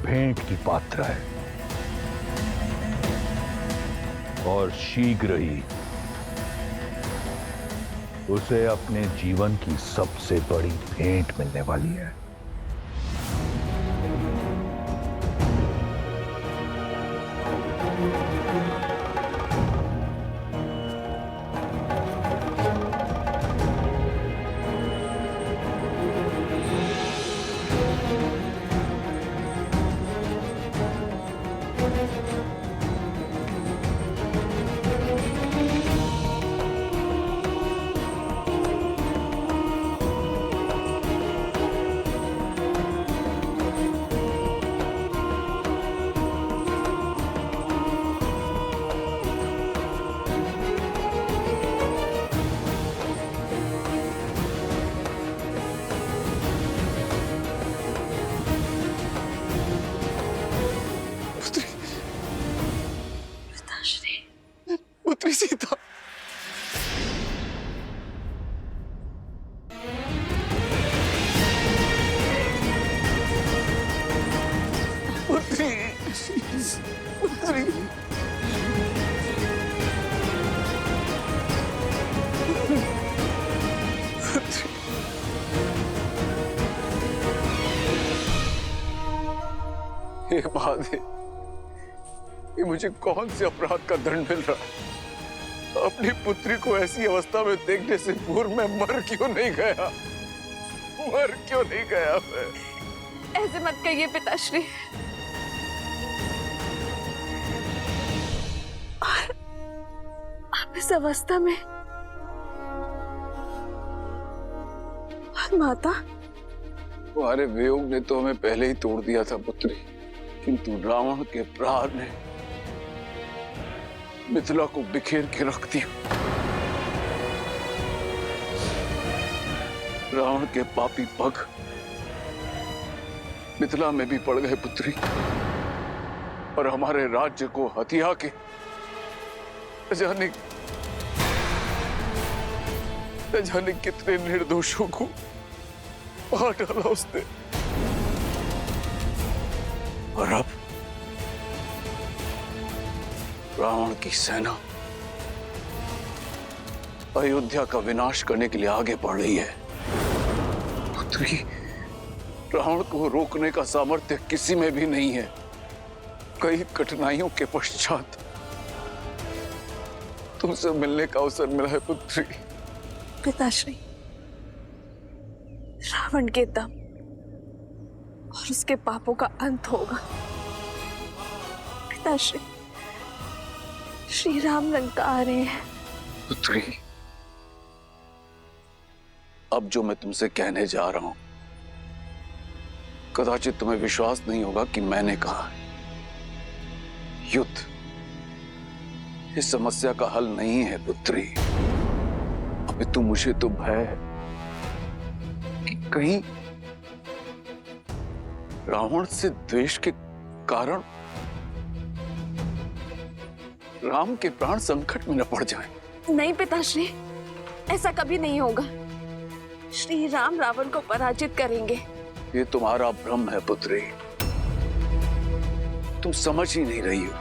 भेंट की पात्र है और शीघ्र ही उसे अपने जीवन की सबसे बड़ी भेंट मिलने वाली है। पुत्री सीता, पुत्री, पुत्री, हे महादेव, ये मुझे कौन से अपराध का दंड मिल रहा है? अपनी पुत्री को ऐसी अवस्था में देखने से पूर्व मैं मर क्यों नहीं गया? मर क्यों नहीं गया मैं? ऐसे मत कहिए पिताश्री। और आप इस अवस्था में और माता? तुम्हारे वियोग ने तो हमें पहले ही तोड़ दिया था पुत्री, किंतु रावण के प्रहार ने मिथिला को बिखेर के रख दिया। रावण के पापी पग मिथिला में भी पड़ गए पुत्री, और हमारे राज्य को हथिया के जाने कितने निर्दोषों को मार डाला उसने। और अब रावण की सेना अयोध्या का विनाश करने के लिए आगे बढ़ रही है। पुत्री, रावण को रोकने का सामर्थ्य किसी में भी नहीं है। कई कठिनाइयों के पश्चात तुमसे मिलने का अवसर मिला है पुत्री। पिताश्री, रावण के दम और उसके पापों का अंत होगा। पिताश्री, श्री राम लंका आ रहे हैं। पुत्री, अब जो मैं तुमसे कहने जा रहा हूं, कदाचित तुम्हें विश्वास नहीं होगा कि मैंने कहा। युद्ध इस समस्या का हल नहीं है पुत्री। अपितु मुझे तो भय है कि कहीं रावण से द्वेष के कारण राम के प्राण संकट में न पड़ जाएं। नहीं पिताश्री, ऐसा कभी नहीं होगा। श्री राम रावण को पराजित करेंगे। ये तुम्हारा भ्रम है पुत्री, तुम समझ ही नहीं रही हो।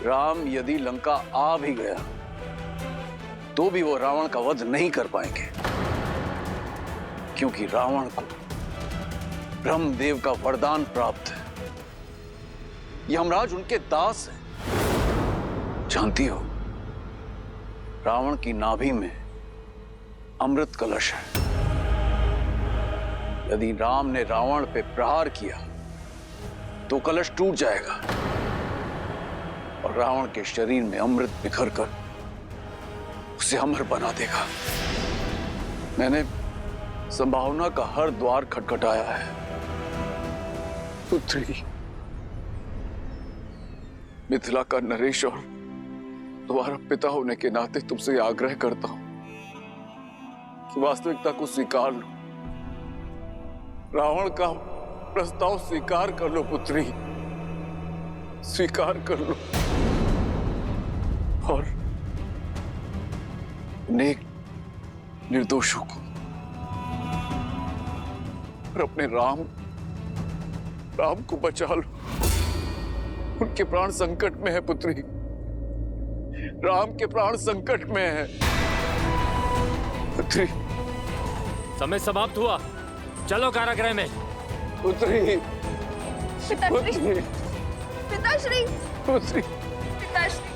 राम यदि लंका आ भी गया तो भी वो रावण का वध नहीं कर पाएंगे, क्योंकि रावण को ब्रह्मदेव का वरदान प्राप्त है। यमराज उनके दास है। जानती हो, रावण की नाभि में अमृत कलश है। यदि राम ने रावण पे प्रहार किया तो कलश टूट जाएगा और रावण के शरीर में अमृत बिखर कर उसे अमर बना देगा। मैंने संभावना का हर द्वार खटखटाया है पुत्री। मिथिला का नरेश और तुम्हारा पिता होने के नाते तुमसे आग्रह करता हूं कि वास्तविकता को स्वीकार लो। रावण का प्रस्ताव स्वीकार कर लो पुत्री, स्वीकार कर लो और नेक निर्दोषों को और अपने राम राम को बचा लो, उनके प्राण संकट में है पुत्री, राम के प्राण संकट में है पुत्री। समय समाप्त हुआ, चलो कारागृह में। पुत्री, पिताश्री, पुत्री, पिताश्री, पुत्री। पिताश्री।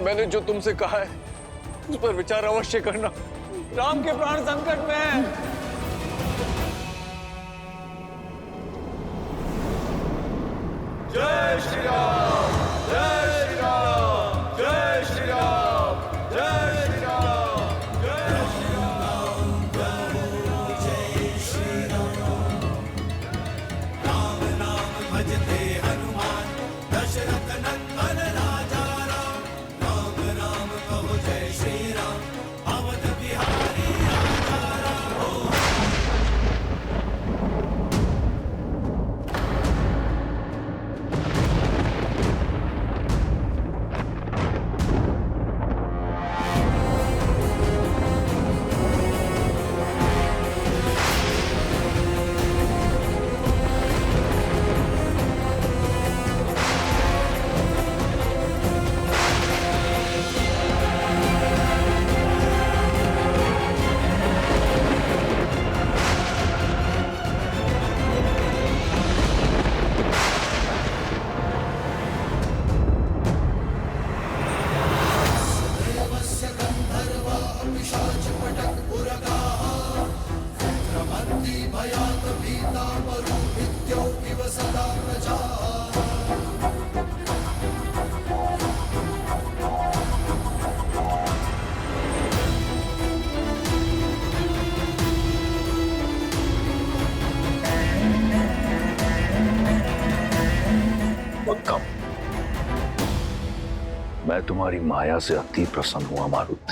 मैंने जो तुमसे कहा है उस पर विचार अवश्य करना। राम के प्राण संकट में है। जय श्री राम, जय श्री राम, जय श्री राम, जय श्री राम, जय श्री राम, जय श्री राम। राम नाम भजते हनुमान, दशरथ नंदन राजा राम। राम राम कहो जय श्री राम, अवध बिहारी राजा राम। उत्तम, मैं तुम्हारी माया से अति प्रसन्न हुआ मारुत।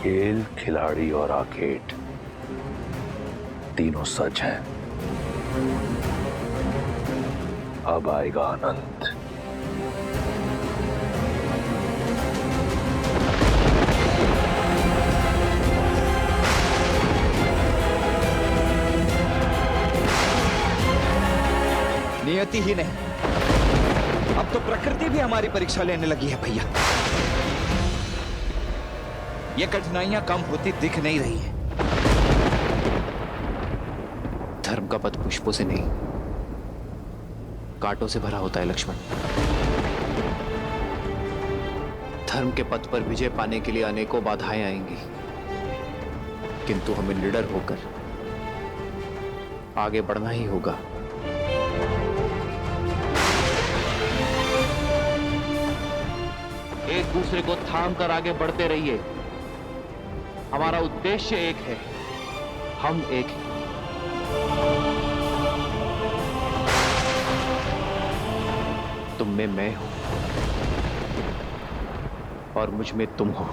खेल, खिलाड़ी और आखेट तीनों सच हैं। अब आएगा आनंद। नियति ही नहीं, अब तो प्रकृति भी हमारी परीक्षा लेने लगी है भैया। ये कठिनाइयां कम होती दिख नहीं रही है। धर्म का पथ पुष्पों से नहीं, कांटों से भरा होता है लक्ष्मण। धर्म के पथ पर विजय पाने के लिए अनेकों बाधाएं आएंगी, किंतु हमें निडर होकर आगे बढ़ना ही होगा। एक दूसरे को थाम कर आगे बढ़ते रहिए। हमारा उद्देश्य एक है, हम एक हैं। तुम में मैं हूं और मुझ में तुम हो।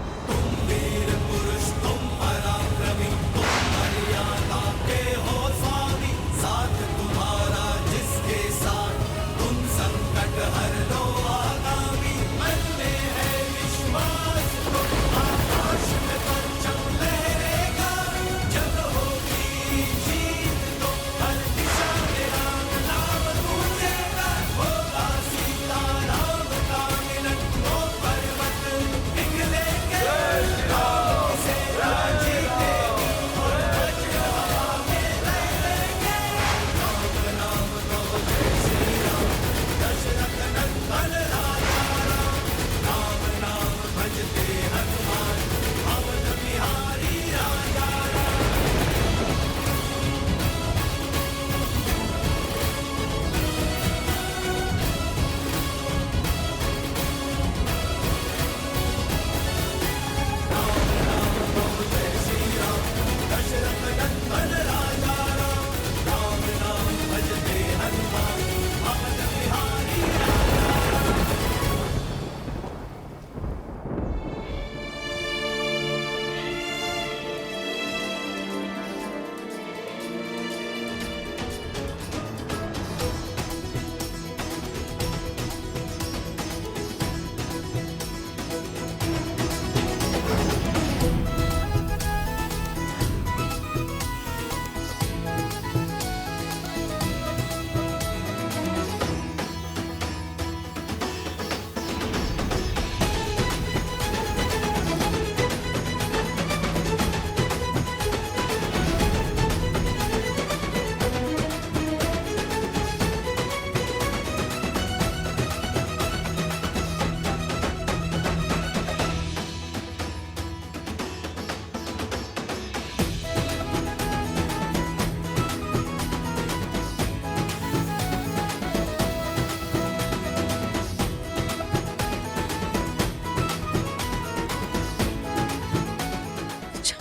वीर पुरुष तुम पराक्रमी, तुम मर्यादा के हो स्वामी। साथ तुम्हारा जिसके साथ, तुम संकट हर लो आगामी। मन में है विश्वास, आकाश में परचम लहरेगा। जब होगी जीत तो हर दिशा में राम नाम गूंजेगा। होगा सीता राम का मिलन, वो पर्वत पिघलेंगे। जय श्री राम।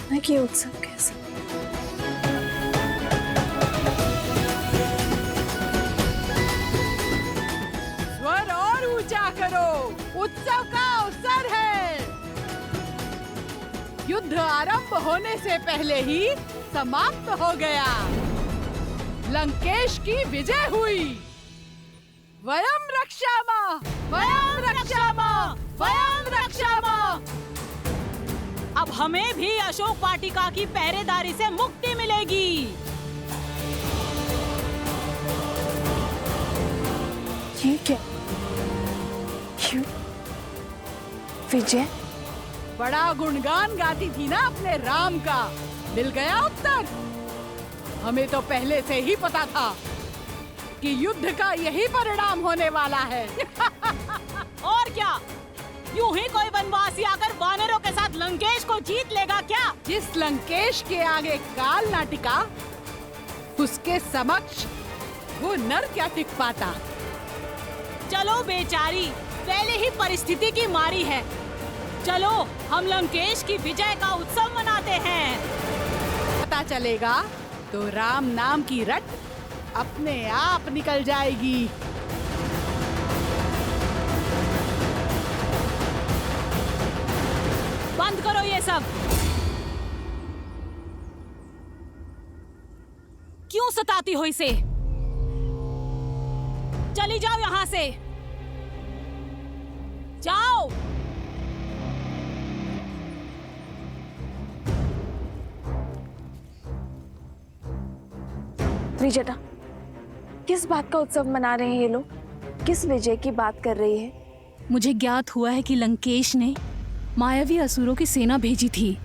अचानक ये उत्सव कैसे? स्वर और ऊंचा करो, उत्सव का अवसर है। युद्ध आरंभ होने से पहले ही समाप्त हो गया। लंकेश की विजय हुई। वयम रक्षामः, वयम रक्षामः, वयम रक्षामः। अब हमें भी अशोक वाटिका की पहरेदारी से मुक्ति मिलेगी। ये क्या? विजय? बड़ा गुणगान गाती थी ना अपने राम का, मिल गया उत्तर। हमें तो पहले से ही पता था कि युद्ध का यही परिणाम होने वाला है। और क्या, यूं ही कोई वनवासी आकर वानरों के साथ लंकेश को जीत लेगा क्या? जिस लंकेश के आगे काल ना टिका, उसके समक्ष वो नर क्या टिक पाता। चलो बेचारी, पहले ही परिस्थिति की मारी है। चलो हम लंकेश की विजय का उत्सव मनाते हैं। पता चलेगा तो राम नाम की रट अपने आप निकल जाएगी। बंद करो ये सब। क्यों सताती हो इसे? चली जाओ यहाँ से, जाओ। त्रिजटा, किस बात का उत्सव मना रहे हैं ये लोग? किस विजय की बात कर रही है? मुझे ज्ञात हुआ है कि लंकेश ने मायावी असुरों की सेना भेजी थी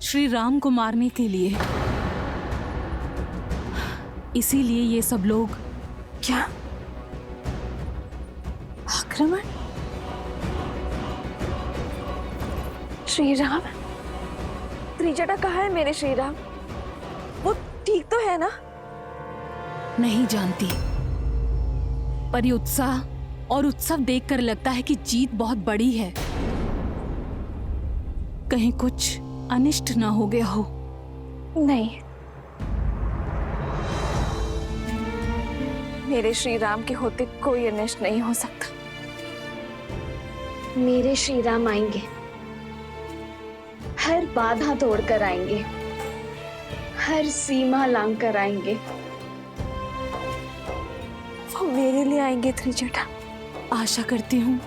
श्री राम को मारने के लिए। इसीलिए ये सब लोग। क्या आक्रमण? श्री राम? त्रिजटा कहाँ है मेरे श्री राम? वो ठीक तो है ना? नहीं जानती, पर ये उत्साह और उत्सव देखकर लगता है कि जीत बहुत बड़ी है। कहीं कुछ अनिष्ट ना हो गया हो। नहीं, मेरे श्री राम के होते कोई अनिष्ट नहीं हो सकता। मेरे श्री राम आएंगे, हर बाधा तोड़कर आएंगे, हर सीमा लांघकर आएंगे। वो मेरे लिए आएंगे त्रिजटा। आशा करती हूँ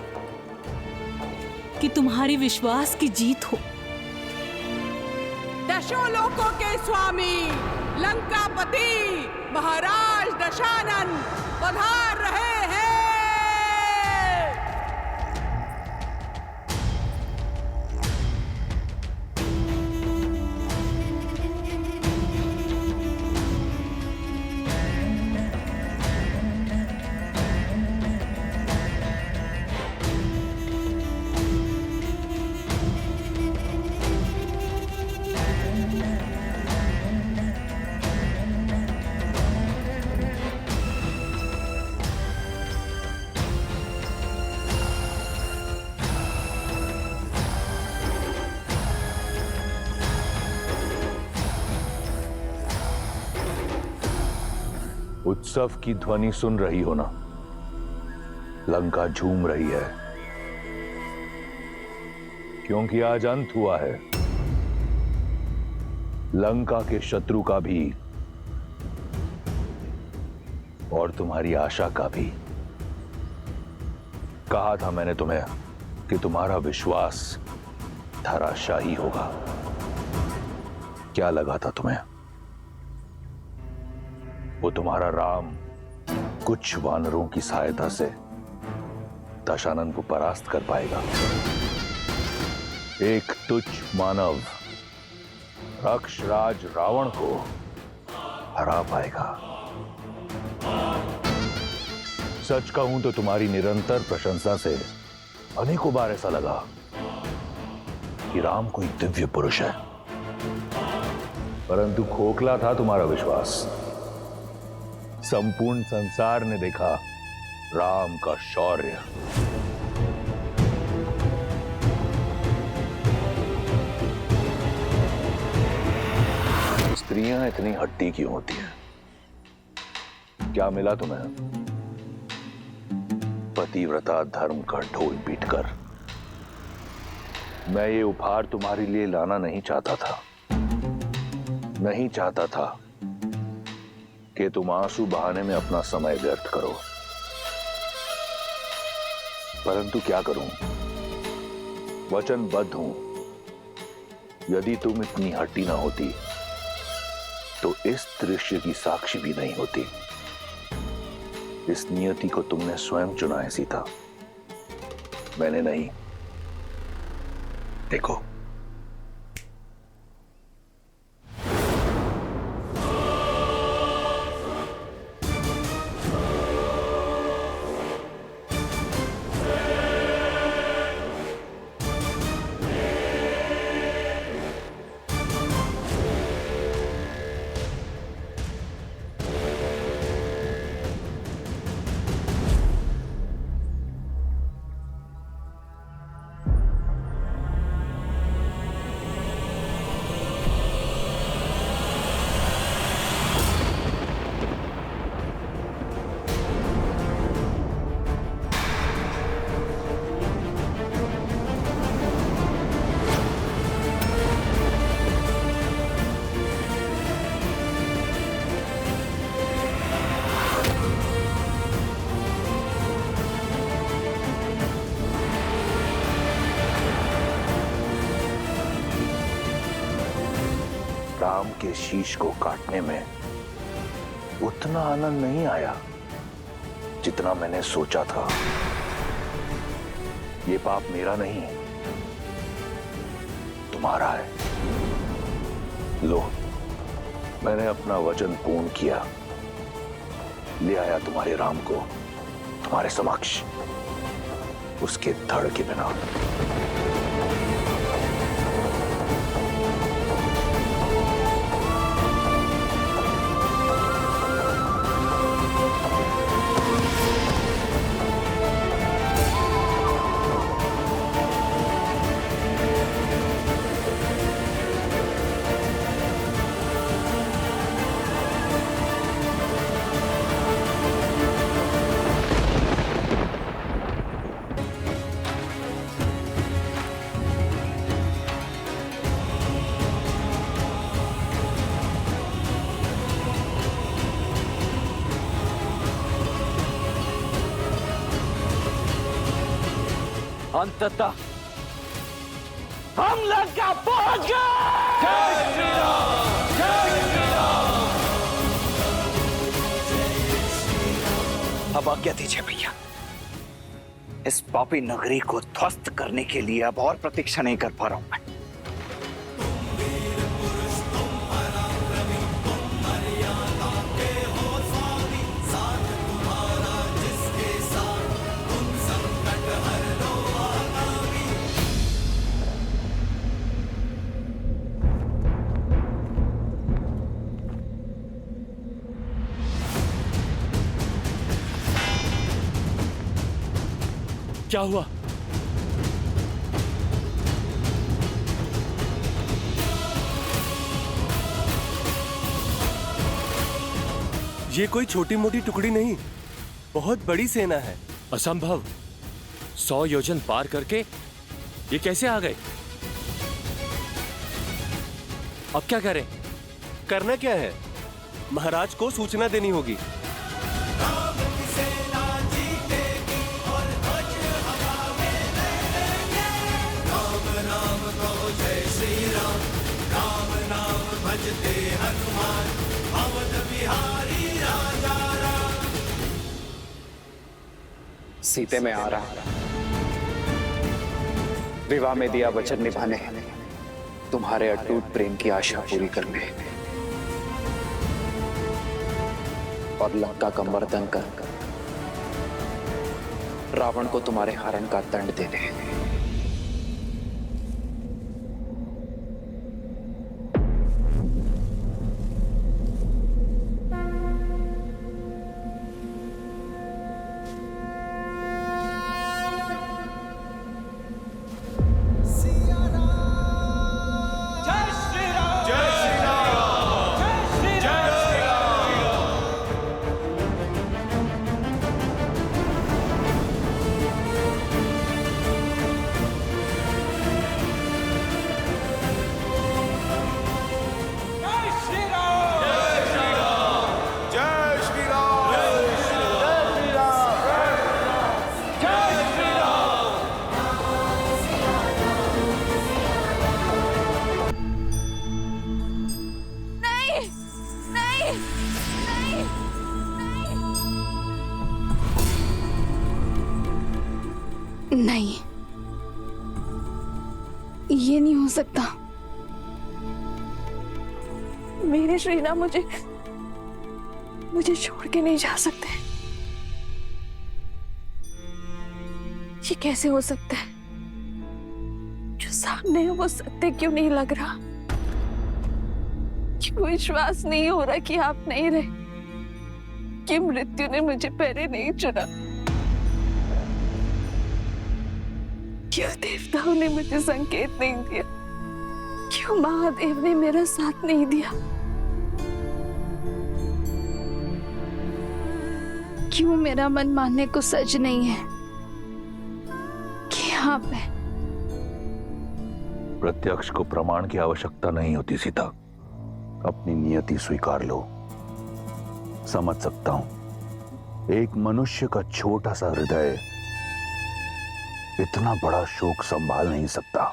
कि तुम्हारी विश्वास की जीत हो। दशों लोकों के स्वामी लंकापति महाराज दशानन पधार रहे हैं। उत्सव की ध्वनि सुन रही हो ना? लंका झूम रही है, क्योंकि आज अंत हुआ है लंका के शत्रु का भी और तुम्हारी आशा का भी। कहा था मैंने तुम्हें कि तुम्हारा विश्वास धराशायी होगा। क्या लगा था तुम्हें? वो तुम्हारा राम कुछ वानरों की सहायता से दशानन को परास्त कर पाएगा। एक तुच्छ मानव राक्षराज रावण को हरा पाएगा। सच कहूं तो तुम्हारी निरंतर प्रशंसा से अनेकों बार ऐसा लगा कि राम कोई दिव्य पुरुष है, परंतु खोखला था तुम्हारा विश्वास। संपूर्ण संसार ने देखा राम का शौर्य। स्त्रियां इतनी हट्टी क्यों होती हैं? क्या मिला तुम्हें? पतिव्रता धर्म का ढोल पीटकर। मैं ये उपहार तुम्हारे लिए लाना नहीं चाहता था। नहीं चाहता था कि तुम आंसू बहाने में अपना समय व्यर्थ करो, परंतु क्या करूं, वचनबद्ध हूं। यदि तुम इतनी हट्टी ना होती तो इस दृश्य की साक्षी भी नहीं होती। इस नियति को तुमने स्वयं चुना है सीता, मैंने नहीं। देखो, राम के शीश को काटने में उतना आनंद नहीं आया जितना मैंने सोचा था। ये पाप मेरा नहीं, तुम्हारा है। लो, मैंने अपना वचन पूर्ण किया, ले आया तुम्हारे राम को तुम्हारे समक्ष, उसके धड़ के बिना। अंततः हम लंका पहुंच गए। जय श्री राम, जय श्री राम। अब आज्ञा दीजिए भैया, इस पापी नगरी को ध्वस्त करने के लिए अब और प्रतीक्षा नहीं कर पा रहा हूं मैं। क्या हुआ? ये कोई छोटी मोटी टुकड़ी नहीं, बहुत बड़ी सेना है। असंभव। 100 योजन पार करके ये कैसे आ गए? अब क्या करें? करना क्या है? महाराज को सूचना देनी होगी। सीते में आ रहा, विवाह में दिया वचन निभाने, तुम्हारे अटूट प्रेम की आशा पूरी करने और लंका का मर्दन कर रावण को तुम्हारे हरण का दंड देने। जय श्री राम, जय श्री राम, जय नहीं, ये नहीं हो सकता। मेरे श्री राम मुझे छोड़ के नहीं जा सकते। ये कैसे हो सकता है? जो सामने है वो सत्य क्यों नहीं लग रहा? क्यों विश्वास नहीं हो रहा कि आप नहीं रहे, कि मृत्यु ने मुझे पहले नहीं चुना? क्यों देवताओं ने मुझे संकेत नहीं दिया? क्यों महादेव ने मेरा साथ नहीं दिया? क्यों मेरा मन मानने को सच नहीं है कि आप हैं? प्रत्यक्ष को प्रमाण की आवश्यकता नहीं होती सीता। अपनी नियति स्वीकार लो। समझ सकता हूं एक मनुष्य का छोटा सा हृदय इतना बड़ा शोक संभाल नहीं सकता,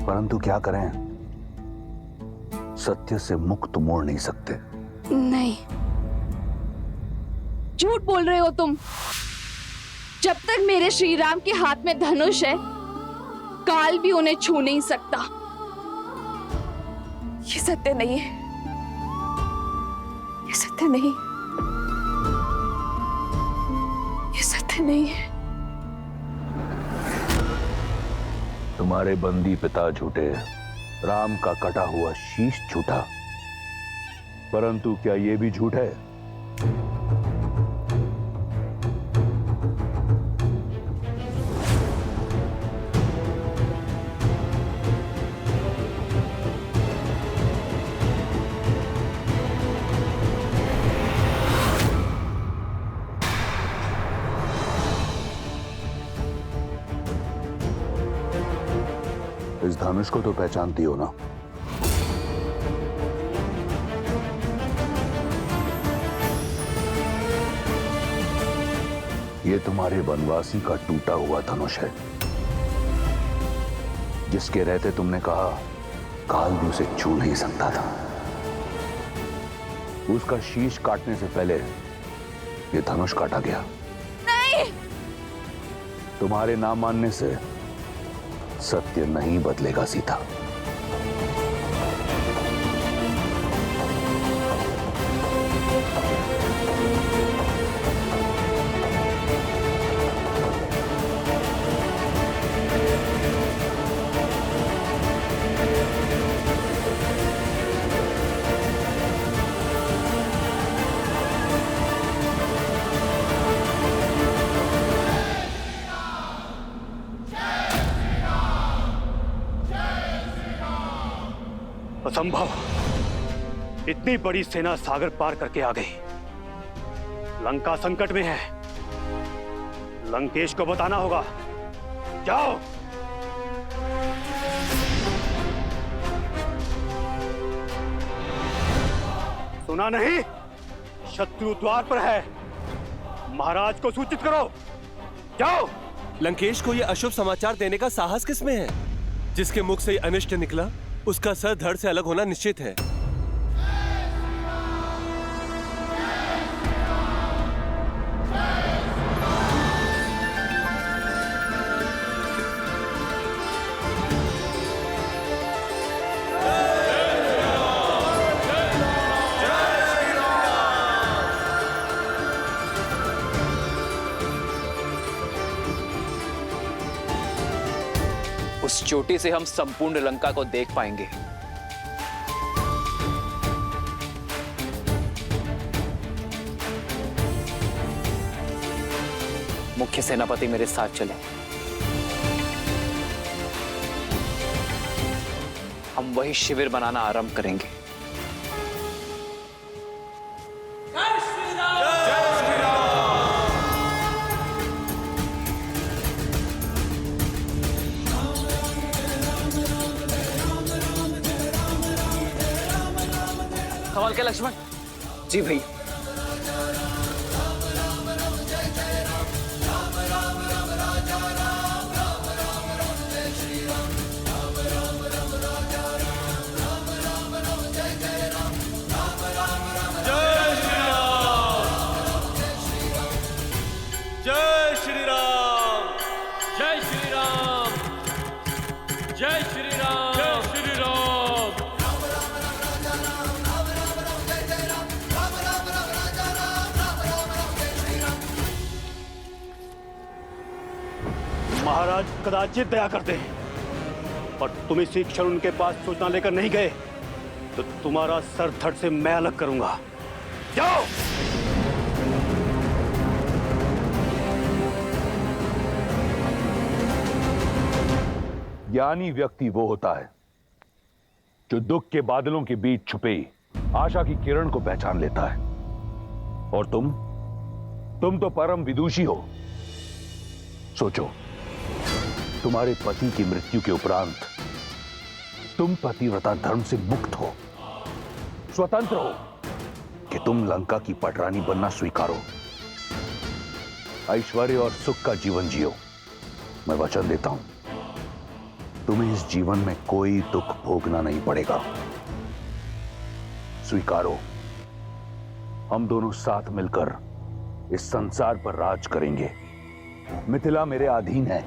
परंतु क्या करें, सत्य से मुक्त मोड़ नहीं सकते। नहीं, झूठ बोल रहे हो तुम। जब तक मेरे श्री राम के हाथ में धनुष है, काल भी उन्हें छू नहीं सकता। ये सत्य नहीं है, ये सत्य नहीं, ये सत्य नहीं है। तुम्हारे बंदी पिता झूठे, राम का कटा हुआ शीश झूठा, परंतु क्या यह भी झूठ है? इस धनुष को तो पहचानती हो ना? ये तुम्हारे वनवासी का टूटा हुआ धनुष है, जिसके रहते तुमने कहा काल भी उसे छू नहीं सकता था। उसका शीश काटने से पहले ये धनुष काटा गया। नहीं! तुम्हारे ना मानने से सत्य नहीं बदलेगा सीता। असंभव! इतनी बड़ी सेना सागर पार करके आ गई। लंका संकट में है। लंकेश को बताना होगा। जाओ। सुना नहीं? शत्रु द्वार पर है। महाराज को सूचित करो। जाओ। लंकेश को यह अशुभ समाचार देने का साहस किसमें है? जिसके मुख से अनिष्ट निकला, उसका सर धड़ से अलग होना निश्चित है। उस चोटी से हम संपूर्ण लंका को देख पाएंगे। मुख्य सेनापति मेरे साथ चले। हम वही शिविर बनाना आरंभ करेंगे। संभाल के लक्ष्मण। जी भैया। जय श्री राम। महाराज कदाचित दया करते हैं, पर तुम इसी क्षण उनके पास सूचना लेकर नहीं गए तो तुम्हारा सर धड़ से मैं अलग करूंगा। जाओ। ज्ञानी व्यक्ति वो होता है जो दुख के बादलों के बीच छुपे आशा की किरण को पहचान लेता है। और तुम तो परम विदुषी हो। सोचो, तुम्हारे पति की मृत्यु के उपरांत तुम पतिव्रता धर्म से मुक्त हो, स्वतंत्र हो कि तुम लंका की पटरानी बनना स्वीकारो, ऐश्वर्य और सुख का जीवन जियो। मैं वचन देता हूं, तुम्हें इस जीवन में कोई दुख भोगना नहीं पड़ेगा। स्वीकारो, हम दोनों साथ मिलकर इस संसार पर राज करेंगे। मिथिला मेरे अधीन है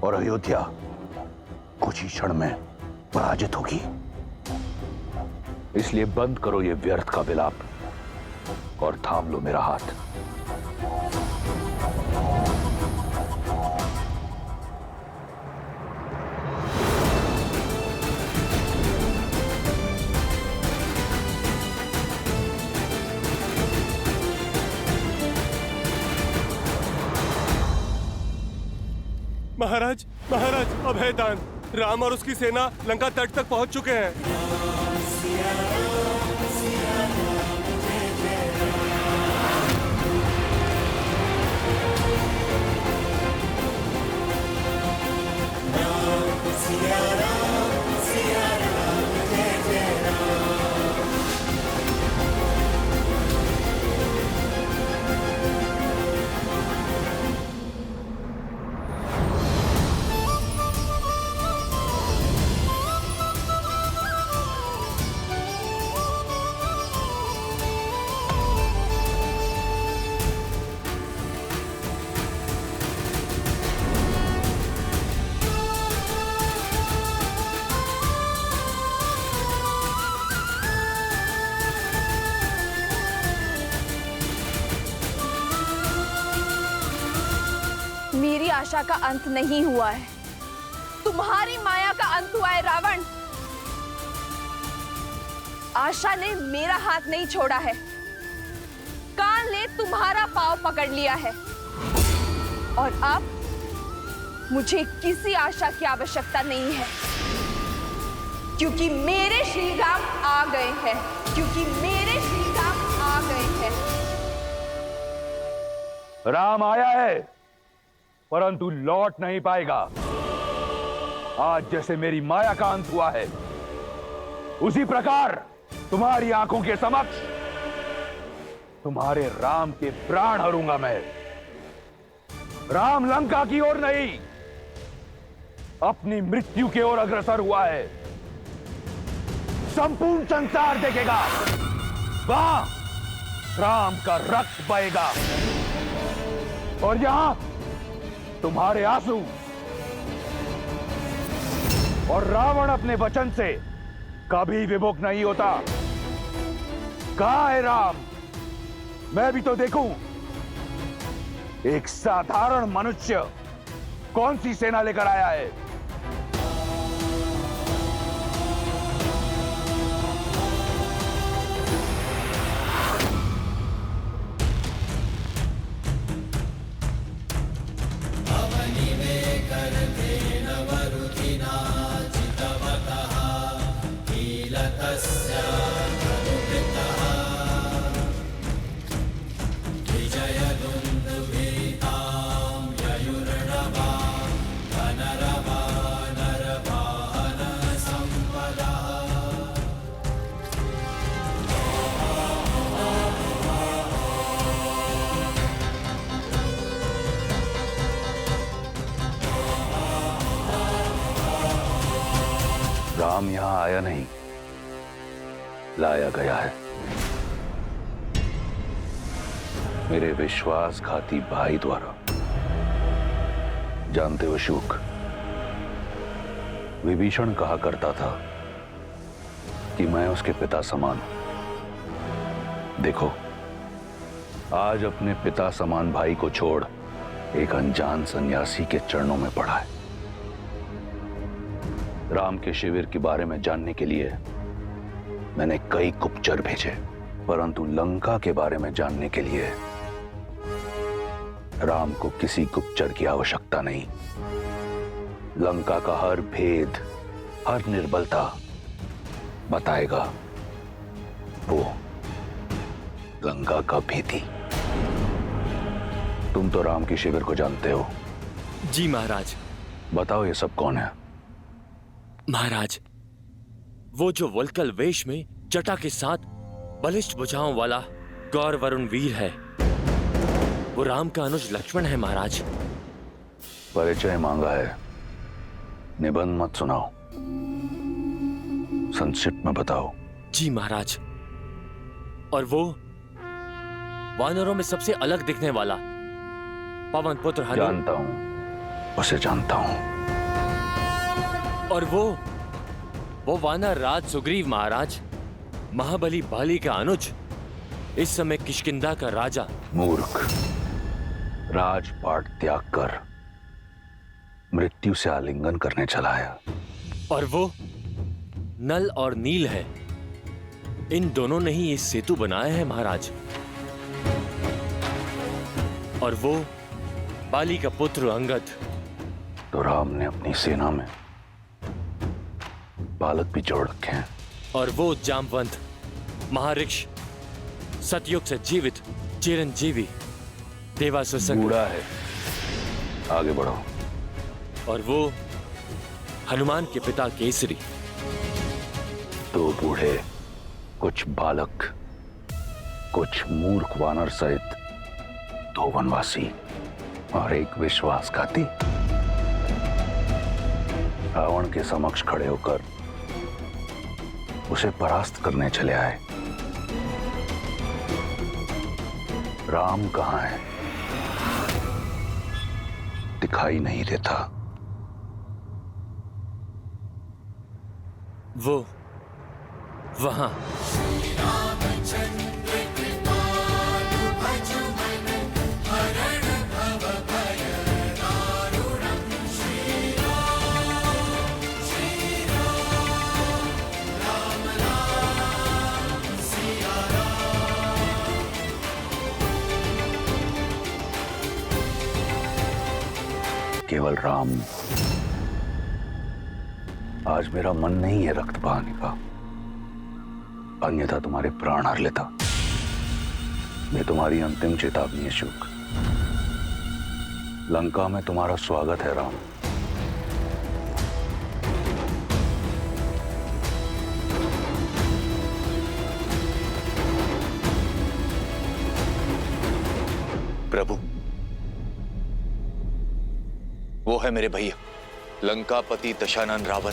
और अयोध्या कुछ ही क्षण में पराजित होगी। इसलिए बंद करो ये व्यर्थ का विलाप और थाम लो मेरा हाथ। महाराज, महाराज, अभयदान। राम और उसकी सेना लंका तट तक पहुंच चुके हैं। मेरी आशा का अंत नहीं हुआ है, तुम्हारी माया का अंत हुआ है रावण। आशा ने मेरा हाथ नहीं छोड़ा है, काल ने तुम्हारा पांव पकड़ लिया है। और अब मुझे किसी आशा की आवश्यकता नहीं है, क्योंकि मेरे श्री राम आ गए हैं, क्योंकि मेरे श्री राम आ गए हैं। राम आया है, परंतु लौट नहीं पाएगा। आज जैसे मेरी माया का अंत हुआ है, उसी प्रकार तुम्हारी आंखों के समक्ष तुम्हारे राम के प्राण हरूंगा मैं। राम लंका की ओर नहीं, अपनी मृत्यु की ओर अग्रसर हुआ है। संपूर्ण संसार देखेगा, वहां राम का रक्त बहेगा और यहां तुम्हारे आंसू। और रावण अपने वचन से कभी विमुख नहीं होता। कहां है राम? मैं भी तो देखूं। एक साधारण मनुष्य कौन सी सेना लेकर आया है? राम यहां आया नहीं, लाया गया है। मेरे विश्वासघाती भाई द्वारा। जानते हो शुक, विभीषण कहा करता था कि मैं उसके पिता समान हूं। देखो, आज अपने पिता समान भाई को छोड़ एक अनजान सन्यासी के चरणों में पड़ा है। राम के शिविर के बारे में जानने के लिए मैंने कई गुप्तचर भेजे, परंतु लंका के बारे में जानने के लिए राम को किसी गुप्तचर की आवश्यकता नहीं। लंका का हर भेद, हर निर्बलता बताएगा वो लंका का भेदी। तुम तो राम की शिविर को जानते हो। जी महाराज। बताओ ये सब कौन है? महाराज, वो जो वल्कल वेश में जटा के साथ बलिष्ठ भुजाओं वाला गौर वरुण वीर है, वो राम का अनुज लक्ष्मण है महाराज। परिचय मांगा है, निबंध मत सुनाओ, संक्षिप्त में बताओ। जी महाराज। और वो वानरों में सबसे अलग दिखने वाला पवन पुत्र हनुमान। जानता हूं, उसे जानता हूं। और वो वानर राज सुग्रीव महाराज, महाबली बाली का अनुज, इस समय किष्किंधा का राजा। मूर्ख, राजपाट त्याग कर मृत्यु से आलिंगन करने चला है। और वो नल और नील है, इन दोनों ने ही ये सेतु बनाया है महाराज। और वो बाली का पुत्र अंगद। तो राम ने अपनी सेना में बालक भी जोड़ रखे हैं। और वो जामवंत महाऋष, सतयुग से जीवित चिरंजीवी देवासुर बूढ़ा है। आगे बढ़ो। और वो हनुमान के पिता केसरी। दो बूढ़े, कुछ बालक, कुछ मूर्ख वानर सहित दो वनवासी और एक विश्वासघाती रावण के समक्ष खड़े होकर उसे परास्त करने चले आए। राम कहां है? दिखाई नहीं देता। वो वहां। केवल राम। आज मेरा मन नहीं है रक्त बहाने का, अन्यथा तुम्हारे प्राण हर लेता। ये तुम्हारी अंतिम चेतावनी है शुक। लंका में तुम्हारा स्वागत है राम। प्रभु, वो है मेरे भैया लंकापति दशानन रावण।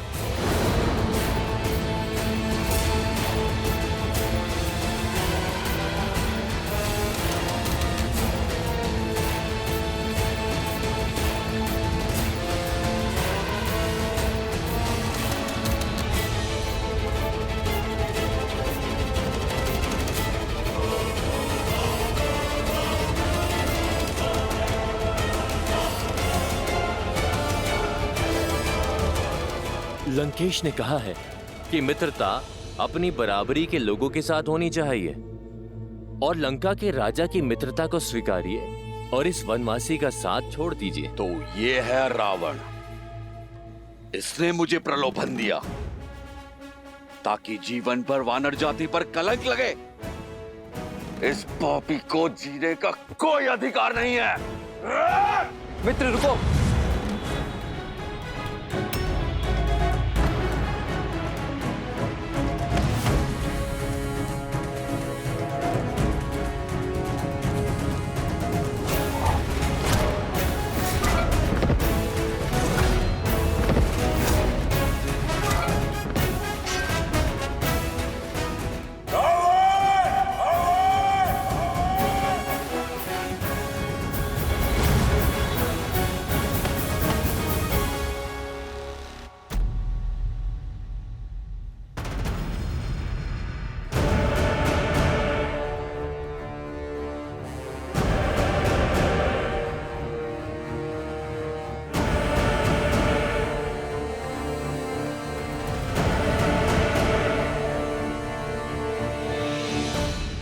लंकेश ने कहा है कि मित्रता अपनी बराबरी के लोगों के साथ होनी चाहिए और लंका के राजा की मित्रता को स्वीकारिए और इस वनवासी का साथ छोड़ दीजिए। तो ये है रावण। इसने मुझे प्रलोभन दिया ताकि जीवन पर वानर जाति पर कलंक लगे। इस पापी को जीने का कोई अधिकार नहीं है। मित्र रुको।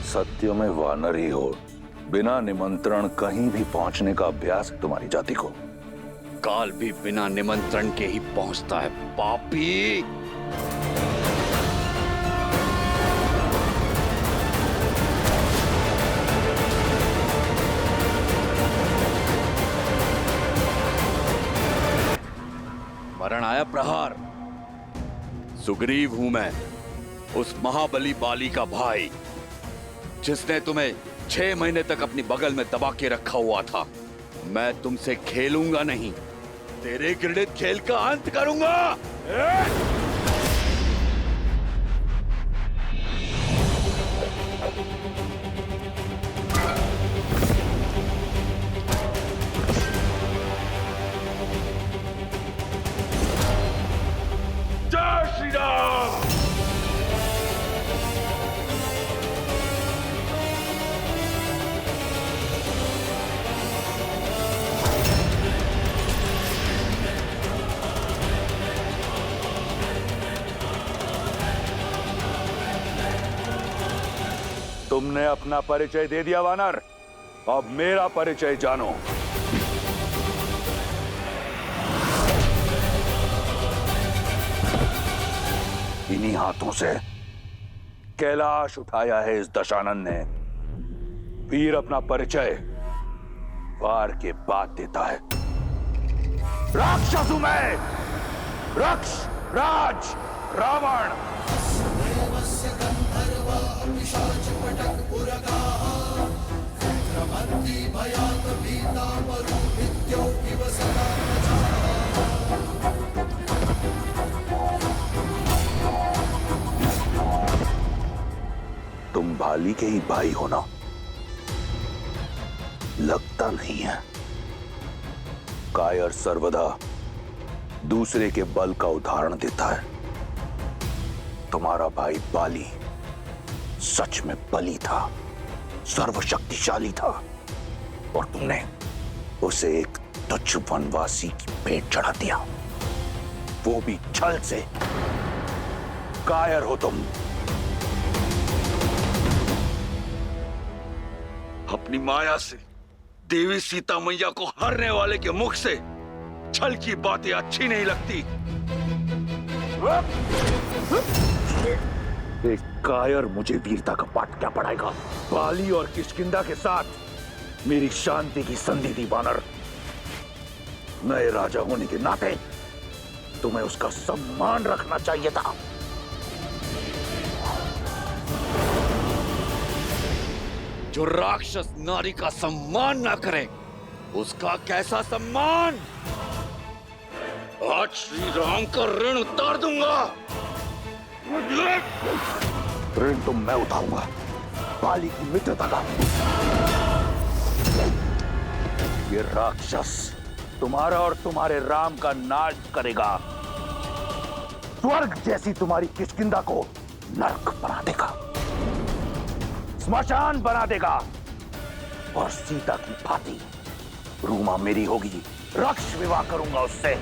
सत्य में वानर ही हो, बिना निमंत्रण कहीं भी पहुंचने का अभ्यास है तुम्हारी जाति को। काल भी बिना निमंत्रण के ही पहुंचता है, पापी। मरण आया प्रहार। सुग्रीव हूं मैं, उस महाबली बाली का भाई, जिसने तुम्हें 6 महीने तक अपनी बगल में दबा के रखा हुआ था। मैं तुमसे खेलूंगा नहीं, तेरे घृणित खेल का अंत करूंगा। जय श्री राम। तुमने अपना परिचय दे दिया वानर, अब मेरा परिचय जानो। इन्हीं हाथों से कैलाश उठाया है इस दशानन ने। वीर अपना परिचय वार के बाद देता है। राक्षस हूं मैं, रक्ष राज रावण। तुम भाली के ही भाई हो ना? लगता नहीं है। कायर सर्वदा दूसरे के बल का उदाहरण देता है। तुम्हारा भाई बाली सच में बली था, सर्वशक्तिशाली था, और तुमने उसे एक तुच्छ वनवासी की भेंट चढ़ा दिया, वो भी छल से। कायर हो तुम। अपनी माया से देवी सीता मैया को हरने वाले के मुख से छल की बातें अच्छी नहीं लगती। एक कायर मुझे वीरता का पाठ क्या पढ़ाएगा? बाली और किष्किंधा के साथ मेरी शांति की संधि थी वानर। नए राजा होने के नाते तुम्हें उसका सम्मान रखना चाहिए था। जो राक्षस नारी का सम्मान ना करे, उसका कैसा सम्मान? आज श्री राम का ऋण उतार दूंगा। ऋण तो मैं उतारूंगा, बाली की मित्रता का। ये राक्षस तुम्हारा और तुम्हारे राम का नाश करेगा। स्वर्ग जैसी तुम्हारी किष्किंधा को नरक बना देगा, स्मशान बना देगा, और सीता की भांति रूमा मेरी होगी। रक्ष विवाह करूंगा उससे।